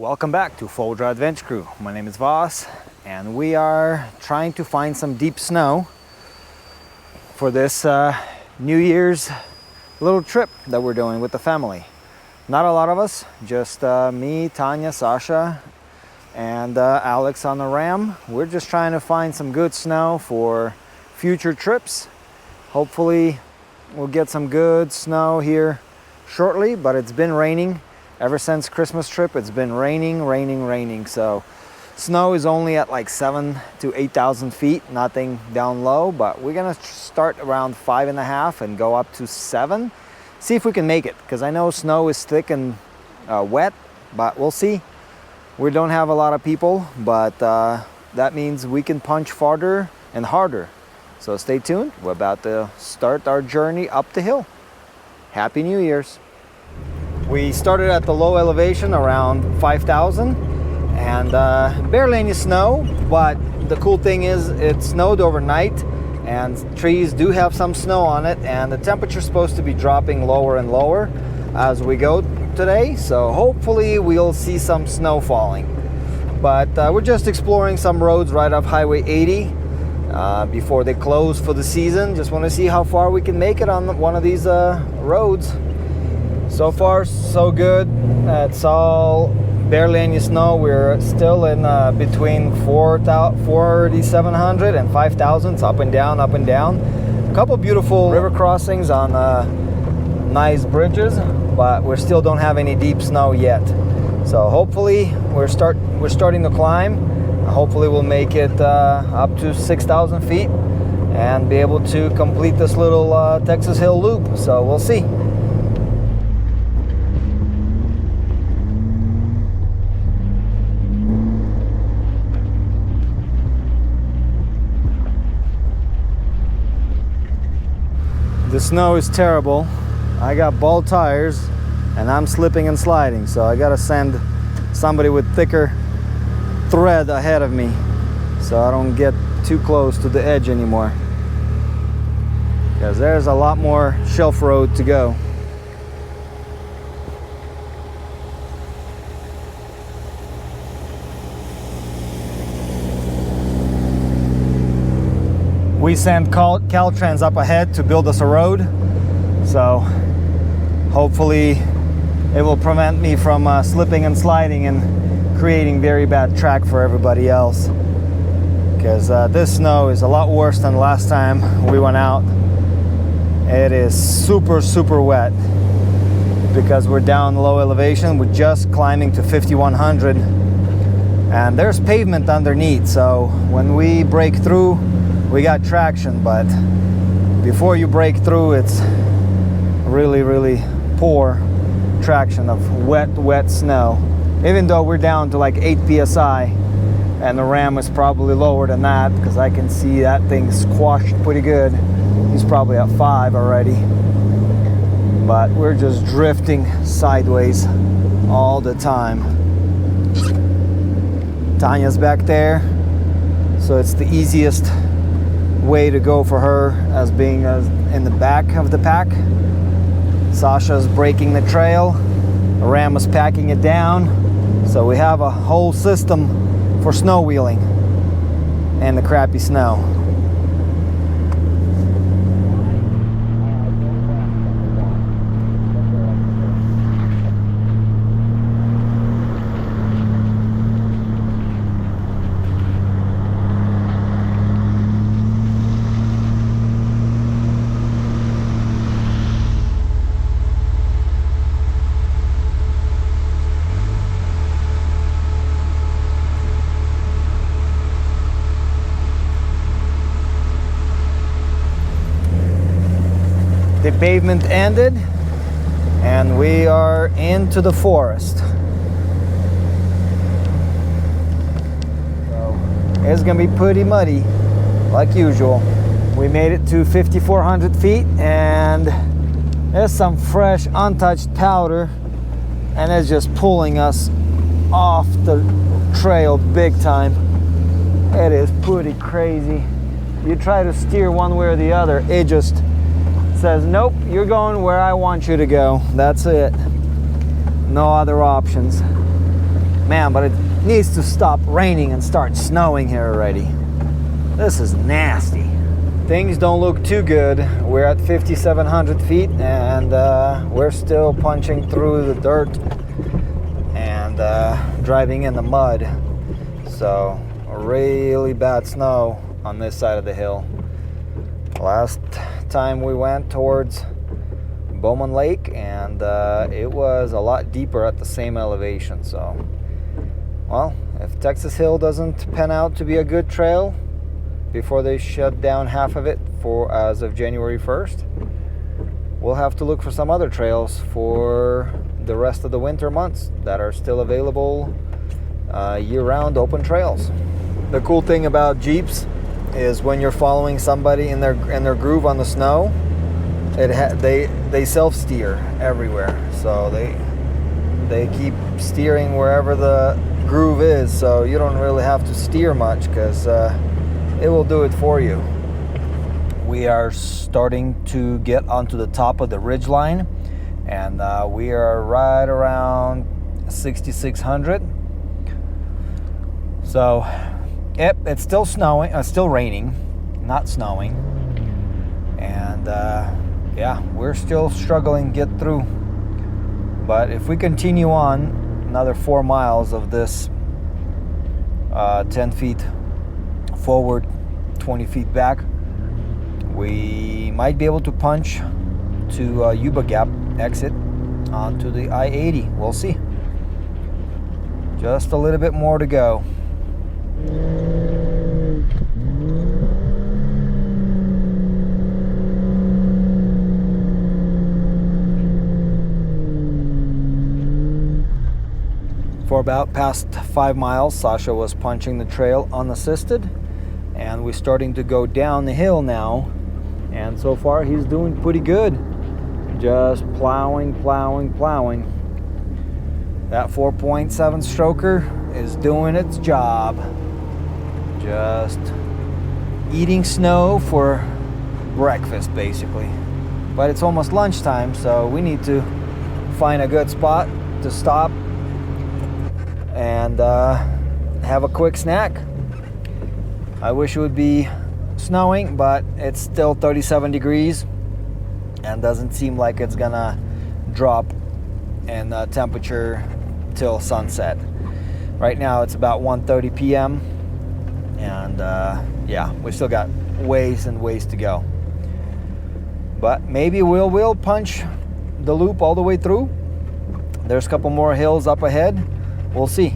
Welcome back to Foldra Adventure Crew. My name is Voss, and we are trying to find some deep snow for this New Year's little trip that we're doing with the family. Not a lot of us, just me, Tanya, Sasha, and Alex on the Ram. We're just trying to find some good snow for future trips. Hopefully we'll get some good snow here shortly, but it's been raining ever since Christmas trip. It's been raining. So snow is only at like 7,000 to 8,000 feet, nothing down low, but we're gonna start around 5.5 and go up to 7. See if we can make it, because I know snow is thick and wet, but we'll see. We don't have a lot of people, but that means we can punch farther and harder. So stay tuned. We're about to start our journey up the hill. Happy New Year's. We started at the low elevation around 5,000 and barely any snow, but the cool thing is it snowed overnight and trees do have some snow on it, and the temperature is supposed to be dropping lower and lower as we go today, so hopefully we'll see some snow falling. But we're just exploring some roads right off Highway 80 before they close for the season. Just want to see how far we can make it on one of these roads. So far so good. It's all barely any snow. We're still in between 4,700 and 5,000. It's up and down. A couple beautiful river crossings on nice bridges, but we still don't have any deep snow yet. So hopefully we're starting to climb. Hopefully we'll make it up to 6,000 feet and be able to complete this little Texas Hill loop. So we'll see. The snow is terrible. I got bald tires and I'm slipping and sliding, so I gotta send somebody with thicker thread ahead of me so I don't get too close to the edge anymore, because there's a lot more shelf road to go. We sent Caltrans up ahead to build us a road, so hopefully it will prevent me from slipping and sliding and creating very bad track for everybody else, because this snow is a lot worse than last time we went out. It is super wet because we're down low elevation. We're just climbing to 5,100 and there's pavement underneath, so when we break through we got traction, but before you break through it's really poor traction of wet snow. Even though we're down to like 8 psi and the Ram is probably lower than that, because I can see that thing squashed pretty good. He's probably at 5 already, but we're just drifting sideways all the time. Tanya's back there, so it's the easiest way to go for her as being in the back of the pack. Sasha's breaking the trail, the Ram is packing it down, so we have a whole system for snow wheeling and the crappy snow. The pavement ended and we are into the forest. So it's gonna be pretty muddy like usual. We made it to 5,400 feet and there's some fresh untouched powder and it's just pulling us off the trail big time. It is pretty crazy. You try to steer one way or the other, it just says, nope, you're going where I want you to go. That's it. No other options. Man, but it needs to stop raining and start snowing here already. This is nasty. Things don't look too good. We're at 5,700 feet and we're still punching through the dirt and driving in the mud. So really bad snow on this side of the hill. Last time we went towards Bowman Lake and it was a lot deeper at the same elevation. So, well, if Texas Hill doesn't pan out to be a good trail before they shut down half of it for as of January 1st, we'll have to look for some other trails for the rest of the winter months that are still available year-round open trails. The cool thing about Jeeps is when you're following somebody in their groove on the snow, they self-steer everywhere, so they keep steering wherever the groove is, so you don't really have to steer much because it will do it for you. We are starting to get onto the top of the ridge line, and we are right around 6,600. So, yep, it's still snowing, still raining, not snowing, and yeah, we're still struggling to get through. But if we continue on another 4 miles of this 10 feet forward, 20 feet back, we might be able to punch to Yuba Gap exit onto the I-80. We'll see. Just a little bit more to go. For about past 5 miles, Sasha was punching the trail unassisted, and we're starting to go down the hill now, and so far he's doing pretty good. Just plowing. That 4.7 stroker is doing its job. Just eating snow for breakfast, basically. But it's almost lunchtime, so we need to find a good spot to stop and have a quick snack. I wish it would be snowing, but it's still 37 degrees and doesn't seem like it's gonna drop in temperature till sunset. Right now it's about 1:30 p.m. and yeah, we still got ways and ways to go. But maybe we'll punch the loop all the way through. There's a couple more hills up ahead. We'll see.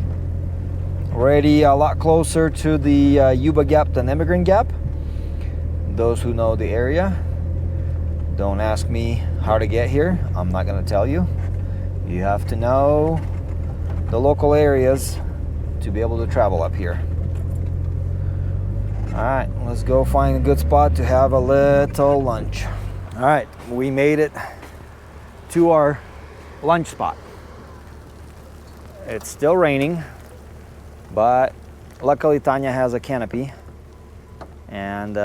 Already a lot closer to the Yuba Gap than Emigrant Gap. Those who know the area, don't ask me how to get here. I'm not going to tell you. You have to know the local areas to be able to travel up here. Alright, let's go find a good spot to have a little lunch. Alright, we made it to our lunch spot. It's still raining, but luckily Tanya has a canopy and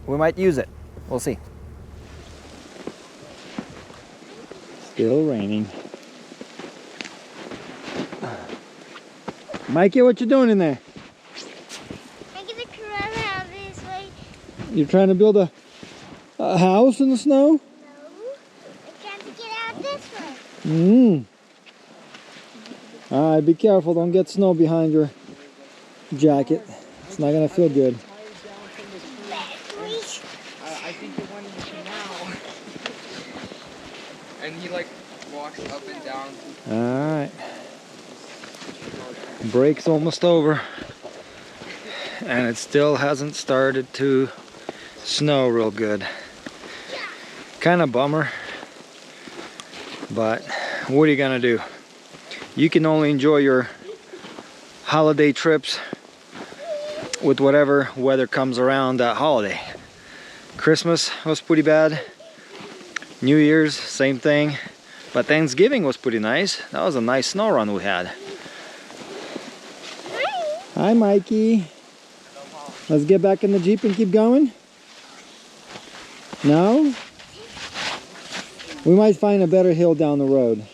we might use it. We'll see. Still raining. Mikey, what you doing in there? I'm gonna come around this way. You're trying to build a house in the snow? No, I'm trying to get out this way. Alright, be careful, don't get snow behind your jacket. It's not gonna feel good. I think it went in the canal. And he like walks up and down. Alright. Break's almost over. And it still hasn't started to snow real good. Kind of bummer. But what are you gonna do? You can only enjoy your holiday trips with whatever weather comes around that holiday. Christmas was pretty bad. New Year's, same thing. But Thanksgiving was pretty nice. That was a nice snow run we had. Hi, Mikey. Let's get back in the Jeep and keep going. No? We might find a better hill down the road.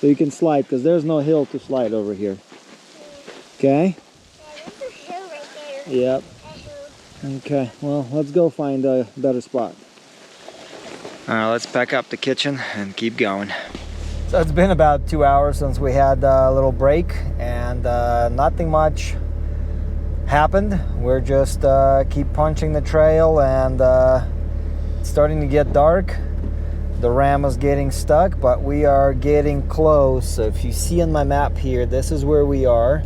So you can slide, because there's no hill to slide over here. Okay? Yeah, there's a hill right there. Yep. That hill. Okay, well, let's go find a better spot. Alright, let's pack up the kitchen and keep going. So it's been about 2 hours since we had a little break, and nothing much happened. We're just keep punching the trail, and it's starting to get dark. The ram is getting stuck, but we are getting close. So if you see on my map here, this is where we are.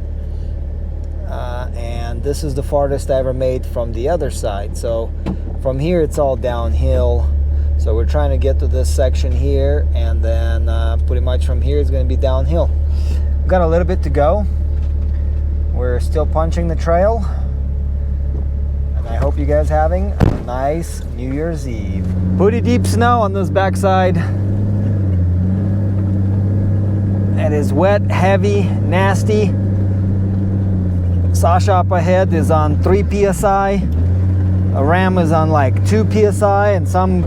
And this is the farthest I ever made from the other side. So from here, it's all downhill. So we're trying to get to this section here, and then pretty much from here it's going to be downhill. We've got a little bit to go. We're still punching the trail. And I hope you guys having a nice New Year's Eve. Pretty deep snow on this backside. It is wet, heavy, nasty. Sasha up ahead is on 3 psi. A ram is on like 2 psi, and some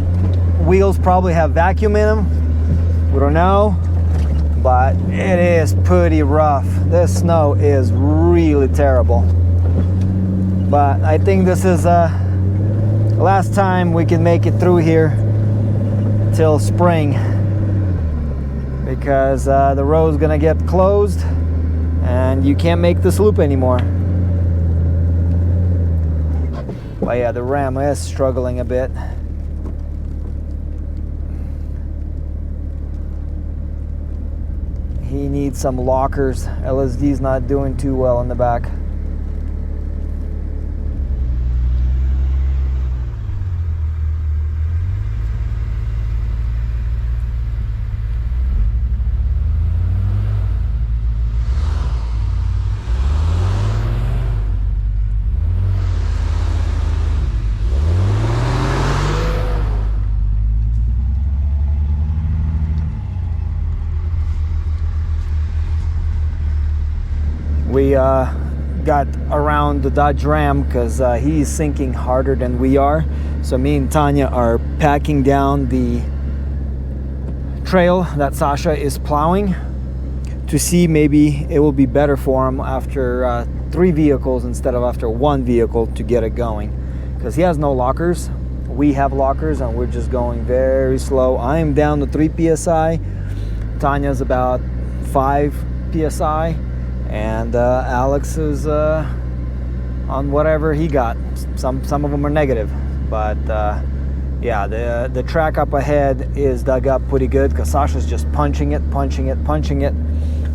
wheels probably have vacuum in them. We don't know, but it is pretty rough. This snow is really terrible. But I think this is last time we can make it through here till spring, because the road's gonna get closed and you can't make this loop anymore. But yeah, the ram is struggling a bit. He needs some lockers. LSD's not doing too well in the back. We got around the Dodge Ram because he's sinking harder than we are. So me and Tanya are packing down the trail that Sasha is plowing to see maybe it will be better for him after 3 vehicles instead of after 1 vehicle to get it going. Because he has no lockers. We have lockers, and we're just going very slow. I am down to 3 psi. Tanya's about 5 psi. And Alex is on whatever he got. Some of them are negative, but yeah, the track up ahead is dug up pretty good because Sasha's just punching it.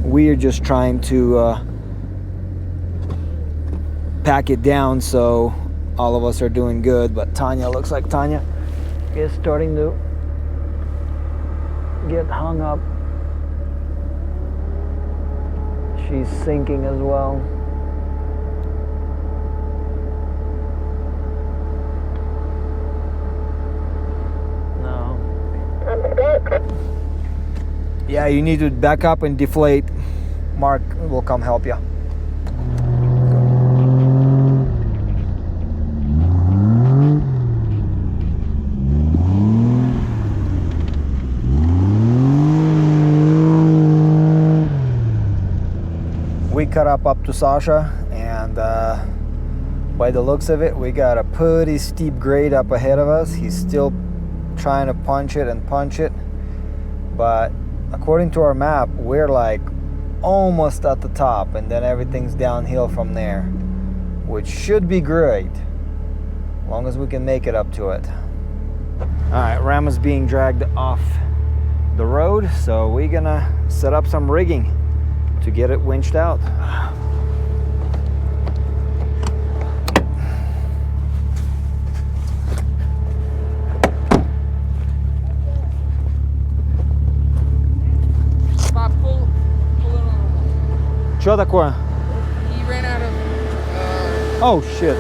We're just trying to pack it down so all of us are doing good. But Tanya, looks like Tanya is starting to get hung up. She's sinking as well. No. Yeah, you need to back up and deflate. Mark will come help you. We cut up to Sasha, and by the looks of it, we got a pretty steep grade up ahead of us. He's still trying to punch it, but according to our map, we're like almost at the top, and then everything's downhill from there, which should be great as long as we can make it up to it. All right, ram is being dragged off the road, so we're gonna set up some rigging to get it winched out. Bob, pull it on. Что такое? He ran out of. Oh shit.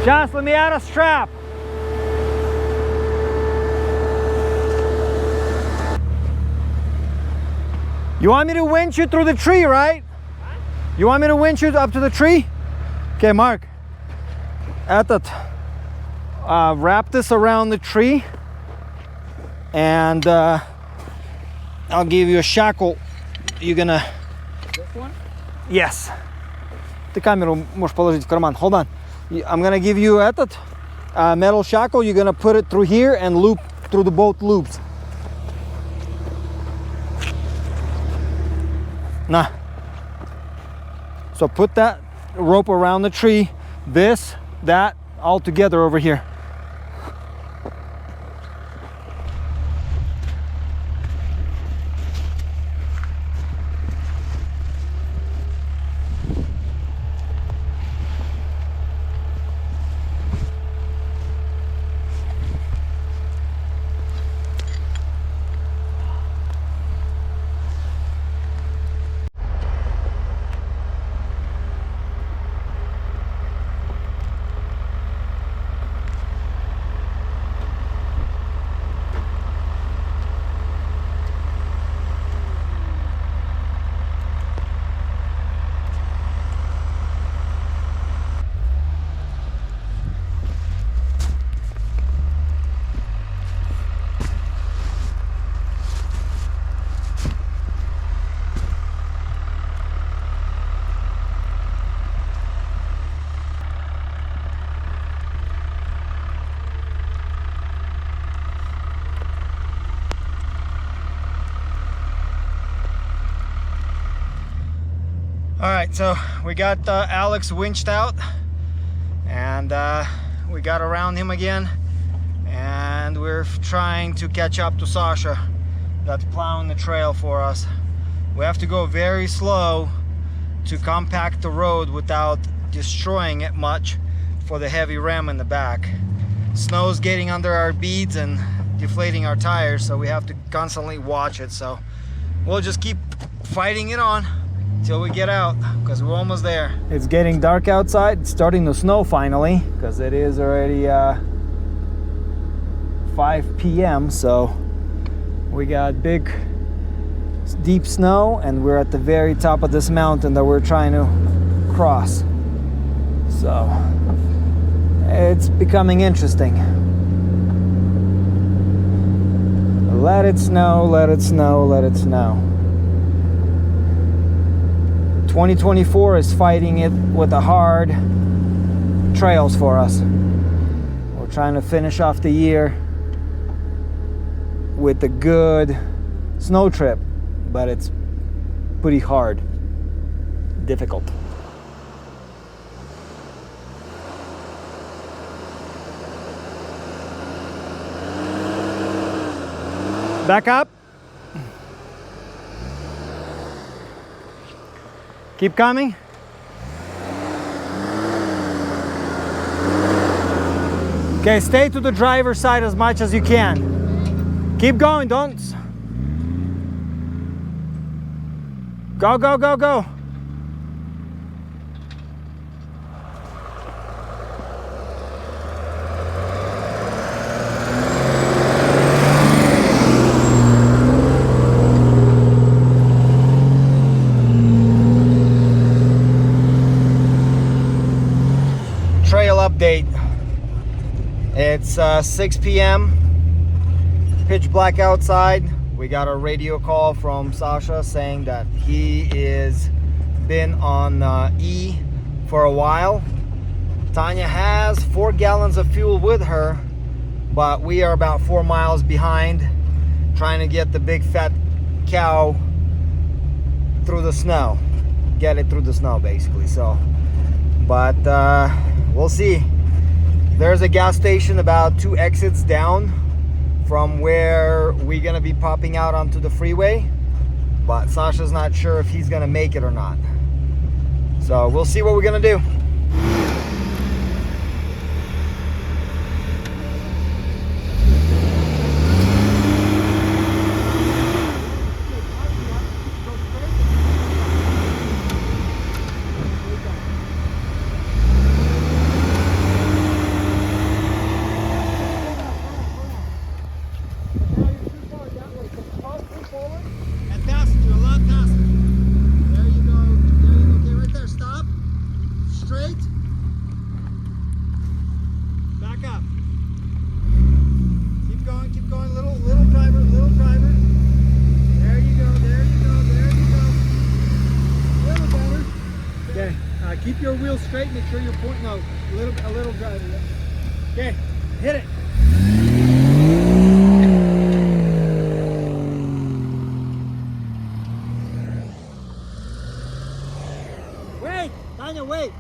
Joss, let me out a strap. You want me to winch you through the tree, right? Huh? You want me to winch you up to the tree? Okay, Mark. Wrap this around the tree and I'll give you a shackle. You're gonna... This one? Yes. Ты камеру можешь положить в карман. Hold on. I'm gonna give you этот metal shackle. You're gonna put it through here and loop through the both loops. Nah. So put that rope around the tree. This, that, all together over here. All right, so we got Alex winched out, and we got around him again, and we're trying to catch up to Sasha that's plowing the trail for us. We have to go very slow to compact the road without destroying it much for the heavy ram in the back. Snow's getting under our beads and deflating our tires, so we have to constantly watch it. So we'll just keep fighting it on till we get out, because we're almost there. It's getting dark outside. It's starting to snow finally, because it is already 5 p.m. so we got big deep snow, and we're at the very top of this mountain that we're trying to cross. So it's becoming interesting. Let it snow, let it snow, let it snow. 2024 is fighting it with the hard trails for us. We're trying to finish off the year with a good snow trip, but it's pretty hard, difficult. Back up. Keep coming. Okay, stay to the driver's side as much as you can. Keep going, don't. Go, go, go, go. Trail update. It's 6 p.m. pitch black outside. We got a radio call from Sasha saying that he is been on E for a while. Tanya has 4 gallons of fuel with her, but we are about 4 miles behind, trying to get the big fat cow through the snow, get it through the snow basically. So but we'll see. There's a gas station about 2 exits down from where we're gonna be popping out onto the freeway, but Sasha's not sure if he's gonna make it or not. So we'll see what we're gonna do. your wheel straight. Make sure you're pointing out a little driver. Okay, hit it. Wait, Tanya, wait.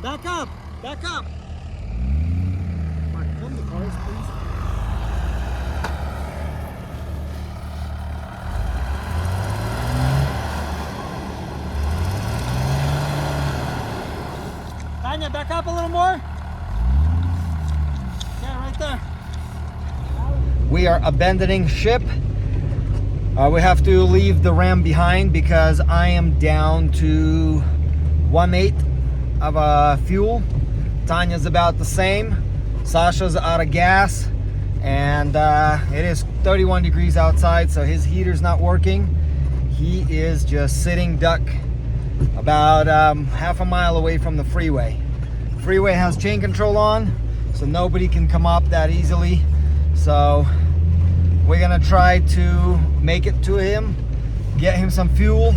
Back up, back up. Come on, come the cars, please. Tanya, back up a little more. Yeah, right there. We are abandoning ship. We have to leave the Ram behind because I am down to 1/8 of fuel. Tanya's about the same. Sasha's out of gas, and it is 31 degrees outside, so his heater's not working. He is just sitting duck about half a mile away from the freeway. Freeway has chain control on, so nobody can come up that easily. So we're gonna try to make it to him, get him some fuel,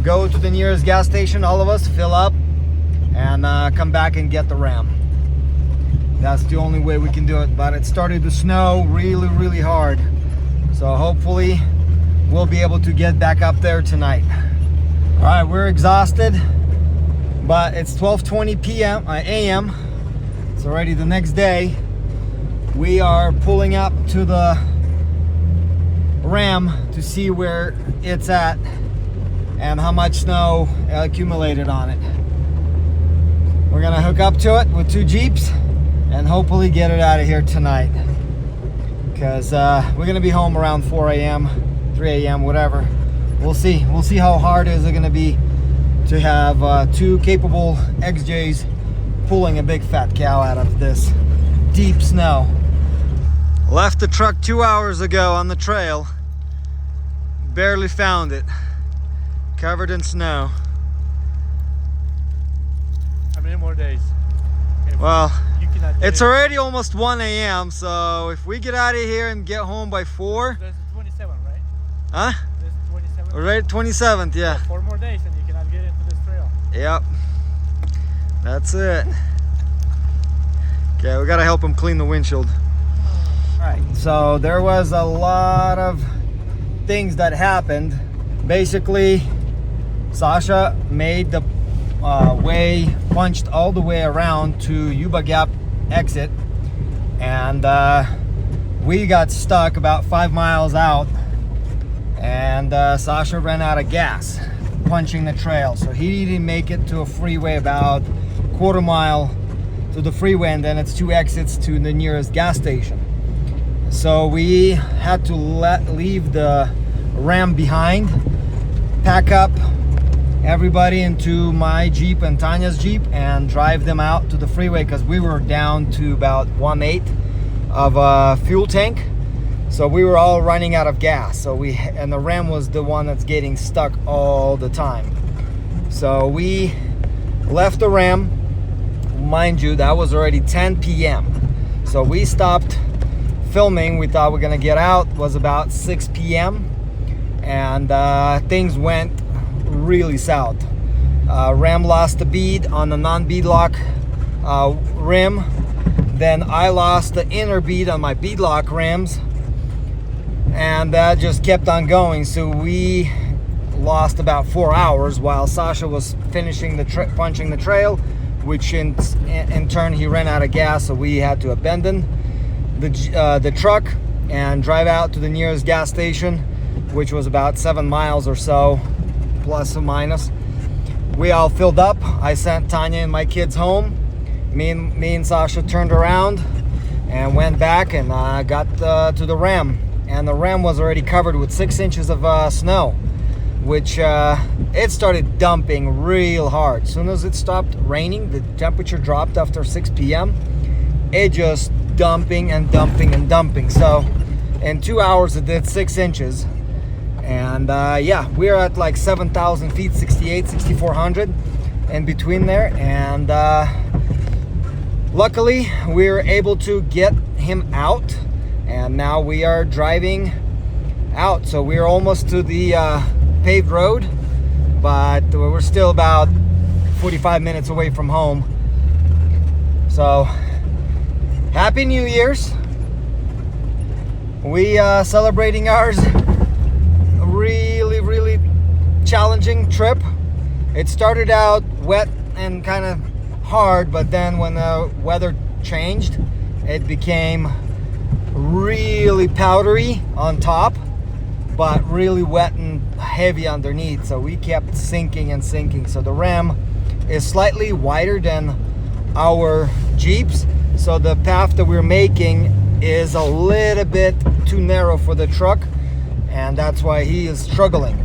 go to the nearest gas station, all of us fill up, and come back and get the Ram. That's the only way we can do it, but it started to snow really hard, so hopefully we'll be able to get back up there tonight. All right, we're exhausted, but it's 12:20 a.m. It's already the next day. We are pulling up to the Ram to see where it's at and how much snow accumulated on it. We're gonna hook up to it with 2 Jeeps and hopefully get it out of here tonight, because we're gonna be home around 4 a.m., 3 a.m., whatever. We'll see how hard is it gonna be to have 2 capable XJs pulling a big fat cow out of this deep snow. Left the truck 2 hours ago on the trail. Barely found it. Covered in snow. How many more days? Well, it's it. already almost 1 a.m. so if we get out of here and get home by 4. That's 27, right? Huh? That's 27. We're right 27th, yeah. 4 more days and you cannot get into this trail. Yep. That's it. Okay, we gotta help him clean the windshield. Alright, so there was a lot of things that happened. Basically, Sasha made the punched all the way around to Yuba Gap exit, and we got stuck about 5 miles out, and Sasha ran out of gas punching the trail, so he didn't make it to a freeway about quarter mile to the freeway, and then it's 2 exits to the nearest gas station. So we had to leave the Ram behind, pack up everybody into my Jeep and Tanya's Jeep, and drive them out to the freeway because we were down to about 1/8 of a fuel tank. So we were all running out of gas. So and the Ram was the one that's getting stuck all the time. So we left the Ram. Mind you, that was already 10 p.m. So we stopped filming. We thought we're gonna get out. It was about 6 p.m. and things went really south. Ram lost the bead on the non-beadlock rim. Then I lost the inner bead on my beadlock rims, and that just kept on going. So we lost about 4 hours while Sasha was finishing the punching the trail, which in turn he ran out of gas, so we had to abandon the truck and drive out to the nearest gas station, which was about 7 miles or so, plus or minus. We all filled up. I sent Tanya and my kids home. Me and Sasha turned around and went back and got to the Ram, and the Ram was already covered with 6 inches of snow, which it started dumping real hard. As soon as it stopped raining, the temperature dropped after 6 p.m. It just dumping and dumping and dumping. So in 2 hours it did 6 inches, and yeah, we're at like 7,000 feet, 6,400 in between there, and luckily we were able to get him out, and now we are driving out. So we're almost to the paved road, but we're still about 45 minutes away from home. So, Happy New Year's. We celebrating ours. A really challenging trip. It started out wet and kind of hard, but then when the weather changed, it became really powdery on top, but really wet and heavy underneath. So we kept sinking and sinking. So the Ram is slightly wider than our Jeeps. So the path that we're making is a little bit too narrow for the truck, and that's why he is struggling,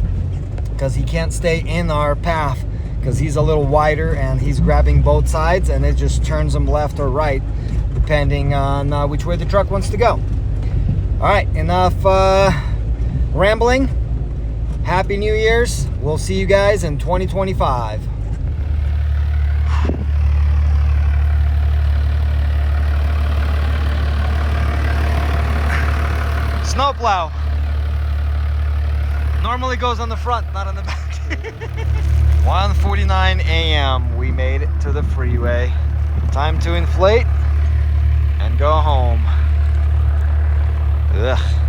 because he can't stay in our path because he's a little wider and he's grabbing both sides, and it just turns him left or right depending on which way the truck wants to go. All right, enough rambling. Happy New Year's. We'll see you guys in 2025. Snowplow normally goes on the front, not on the back. 1:49 a.m. we made it to the freeway. Time to inflate and go home. Ugh.